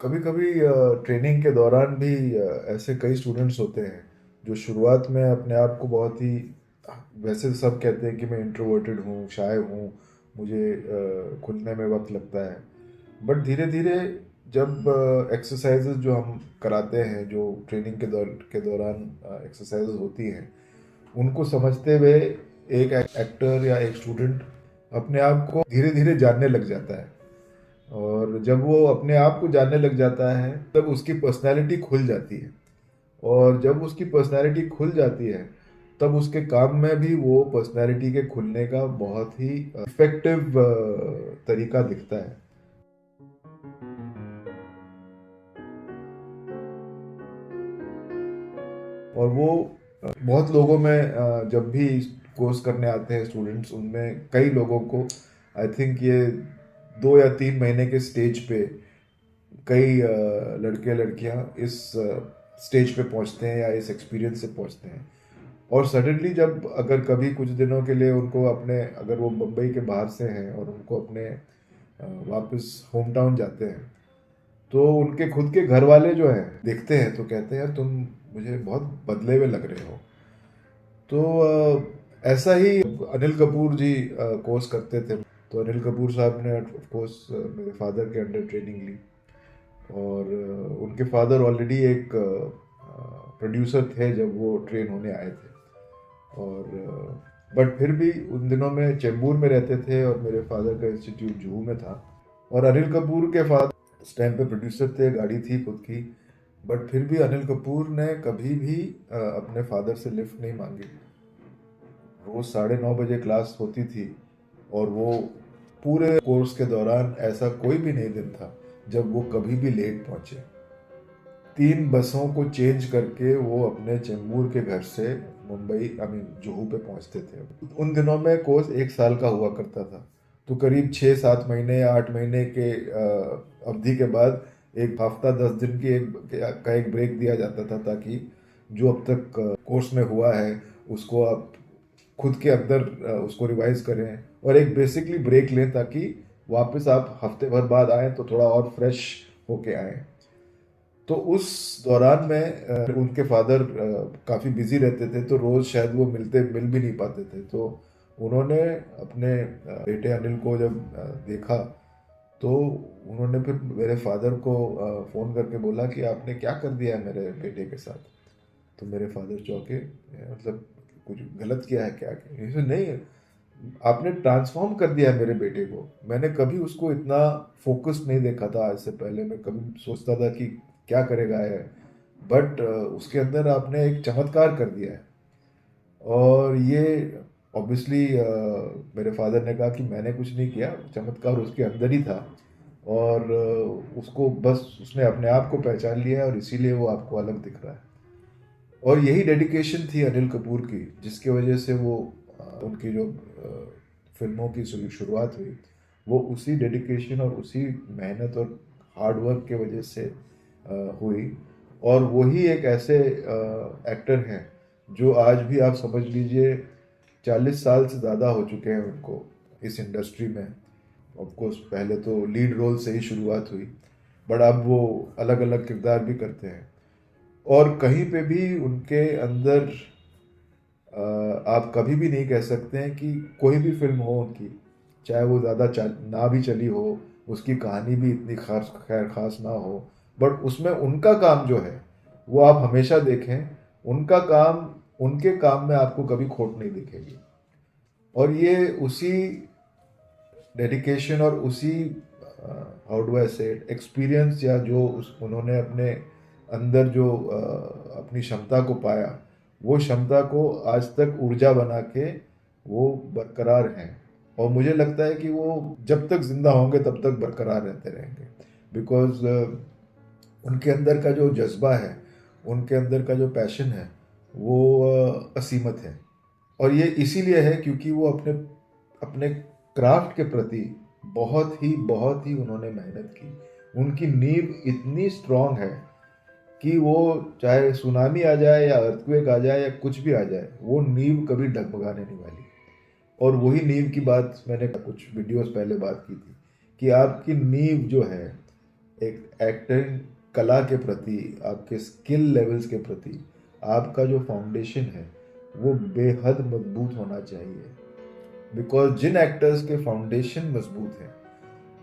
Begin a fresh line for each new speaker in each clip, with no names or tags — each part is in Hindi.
कभी कभी ट्रेनिंग के दौरान भी ऐसे कई स्टूडेंट्स होते हैं जो शुरुआत में अपने आप को बहुत ही, वैसे तो सब कहते हैं कि मैं इंट्रोवर्टेड हूँ, शाय हूँ, मुझे खुलने में वक्त लगता है। बट धीरे धीरे जब एक्सरसाइजेज जो हम कराते हैं, जो ट्रेनिंग के दौरान एक्सरसाइजेज होती हैं, उनको समझते हुए एक एक्टर या एक स्टूडेंट अपने आप को धीरे धीरे जानने लग जाता है। और जब वो अपने आप को जानने लग जाता है तब उसकी पर्सनैलिटी खुल जाती है। और जब उसकी पर्सनैलिटी खुल जाती है तब उसके काम में भी वो पर्सनैलिटी के खुलने का बहुत ही इफेक्टिव तरीका दिखता है। और वो बहुत लोगों में जब भी कोर्स करने आते हैं स्टूडेंट्स, उनमें कई लोगों को आई थिंक ये 2 या 3 महीने के स्टेज पे कई लड़के लड़कियां इस स्टेज पे पहुंचते हैं या इस एक्सपीरियंस से पहुंचते हैं। और सडनली जब अगर कभी कुछ दिनों के लिए उनको अपने, अगर वो मुंबई के बाहर से हैं और उनको अपने वापस होम टाउन जाते हैं, तो उनके खुद के घर वाले जो हैं देखते हैं तो कहते हैं यार तुम मुझे बहुत बदले हुए लग रहे हो। तो ऐसा ही अनिल कपूर जी कोर्स करते थे। तो अनिल कपूर साहब ने ऑफ कोर्स मेरे फादर के अंडर ट्रेनिंग ली। और उनके फादर ऑलरेडी एक प्रोड्यूसर थे जब वो ट्रेन होने आए थे। और बट फिर भी उन दिनों में चेंबूर में रहते थे और मेरे फादर का इंस्टीट्यूट जुहू में था। और अनिल कपूर के फादर उस टाइम पे प्रोड्यूसर थे, गाड़ी थी खुद की। बट फिर भी अनिल कपूर ने कभी भी अपने फादर से लिफ्ट नहीं मांगी। रोज 9:30 बजे क्लास होती थी और वो पूरे कोर्स के दौरान ऐसा कोई भी नहीं दिन था जब वो कभी भी लेट पहुंचे। 3 बसों को चेंज करके वो अपने चेंबूर के घर से मुंबई, आई मीन जुहू पे पहुंचते थे। उन दिनों में कोर्स 1 साल का हुआ करता था। तो करीब 6-7 महीने या 8 महीने के अवधि के बाद एक हफ्ता 10 दिन की एक ब्रेक दिया जाता था, ताकि जो अब तक कोर्स में हुआ है उसको आप खुद के अंदर उसको रिवाइज करें और एक बेसिकली ब्रेक लें, ताकि वापस आप हफ्ते भर बाद आए तो थोड़ा और फ्रेश होके आए। तो उस दौरान में उनके फादर काफ़ी बिजी रहते थे, तो रोज़ शायद वो मिल भी नहीं पाते थे। तो उन्होंने अपने बेटे अनिल को जब देखा, तो उन्होंने फिर मेरे फादर को फ़ोन करके बोला कि आपने क्या कर दिया है मेरे बेटे के साथ। तो मेरे फादर चौंके, मतलब कुछ गलत किया है क्या? नहीं, आपने ट्रांसफॉर्म कर दिया है मेरे बेटे को। मैंने कभी उसको इतना फोकस नहीं देखा था आज से पहले। मैं कभी सोचता था कि क्या करेगा है, बट उसके अंदर आपने एक चमत्कार कर दिया है। और ये ऑब्वियसली मेरे फादर ने कहा कि मैंने कुछ नहीं किया, चमत्कार उसके अंदर ही था। और उसको बस उसने अपने आप को पहचान लिया है और इसीलिए वो आपको अलग दिख रहा है। और यही डेडिकेशन थी अनिल कपूर की, जिसकी वजह से वो उनकी जो फिल्मों की शुरुआत हुई, वो उसी डेडिकेशन और उसी मेहनत और हार्ड वर्क के वजह से हुई। और वही एक ऐसे एक्टर हैं जो आज भी आप समझ लीजिए 40 साल से ज़्यादा हो चुके हैं उनको इस इंडस्ट्री में। ऑफ कोर्स पहले तो लीड रोल से ही शुरुआत हुई, बट अब वो अलग अलग किरदार भी करते हैं। और कहीं पे भी उनके अंदर आप कभी भी नहीं कह सकते हैं कि कोई भी फिल्म हो उनकी, चाहे वो ज़्यादा ना भी चली हो, उसकी कहानी भी इतनी खास खैर खास ना हो, बट उसमें उनका काम जो है वो आप हमेशा देखें। उनका काम, उनके काम में आपको कभी खोट नहीं दिखेगी। और ये उसी डेडिकेशन और उसी हाउ डू आई से एक्सपीरियंस, या जो उन्होंने अपने अंदर जो अपनी क्षमता को पाया, वो क्षमता को आज तक ऊर्जा बना के वो बरकरार हैं। और मुझे लगता है कि वो जब तक जिंदा होंगे तब तक बरकरार रहते रहेंगे। बिकॉज उनके अंदर का जो जज्बा है, उनके अंदर का जो पैशन है, वो असीमत है। और ये इसीलिए है क्योंकि वो अपने अपने क्राफ्ट के प्रति बहुत ही उन्होंने मेहनत की। उनकी नींव इतनी स्ट्रांग है कि वो चाहे सुनामी आ जाए या अर्थक्वेक आ जाए या कुछ भी आ जाए, वो नींव कभी डगमगाने नहीं वाली। और वही नींव की बात मैंने कुछ वीडियोस पहले बात की थी कि आपकी नींव जो है, एक एक्टिंग कला के प्रति, आपके स्किल लेवल्स के प्रति आपका जो फाउंडेशन है वो बेहद मजबूत होना चाहिए। बिकॉज जिन एक्टर्स के फाउंडेशन मजबूत हैं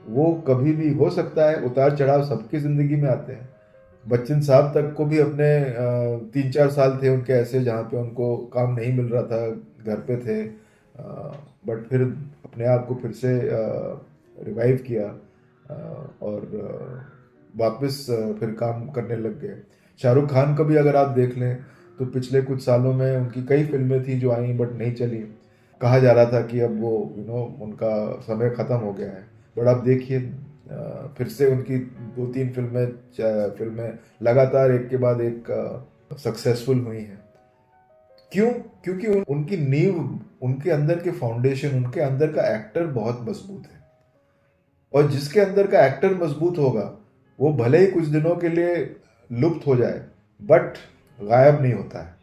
वो कभी भी, हो सकता है उतार चढ़ाव सबकी ज़िंदगी में आते हैं। बच्चन साहब तक को भी अपने 3-4 साल थे उनके ऐसे जहाँ पे उनको काम नहीं मिल रहा था, घर पे थे, बट फिर अपने आप को फिर से रिवाइव किया, और वापस फिर काम करने लग गए। शाहरुख खान को भी अगर आप देख लें तो पिछले कुछ सालों में उनकी कई फिल्में थी जो आई बट नहीं चली। कहा जा रहा था कि अब वो उनका समय ख़त्म हो गया है, बट आप देखिए फिर से उनकी 2-3 फिल्में लगातार एक के बाद एक सक्सेसफुल हुई हैं। क्यों? क्योंकि उनकी नींव, उनके अंदर के फाउंडेशन, उनके अंदर का एक्टर बहुत मजबूत है। और जिसके अंदर का एक्टर मजबूत होगा वो भले ही कुछ दिनों के लिए लुप्त हो जाए बट गायब नहीं होता है।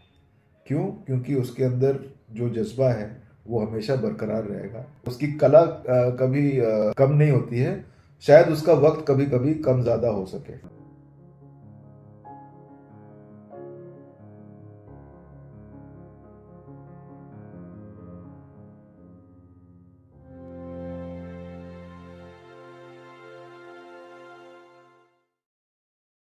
क्यों? क्योंकि उसके अंदर जो जज्बा है वो हमेशा बरकरार रहेगा। उसकी कला कभी कम नहीं होती है। शायद उसका वक्त कभी कभी कम ज़्यादा हो सके।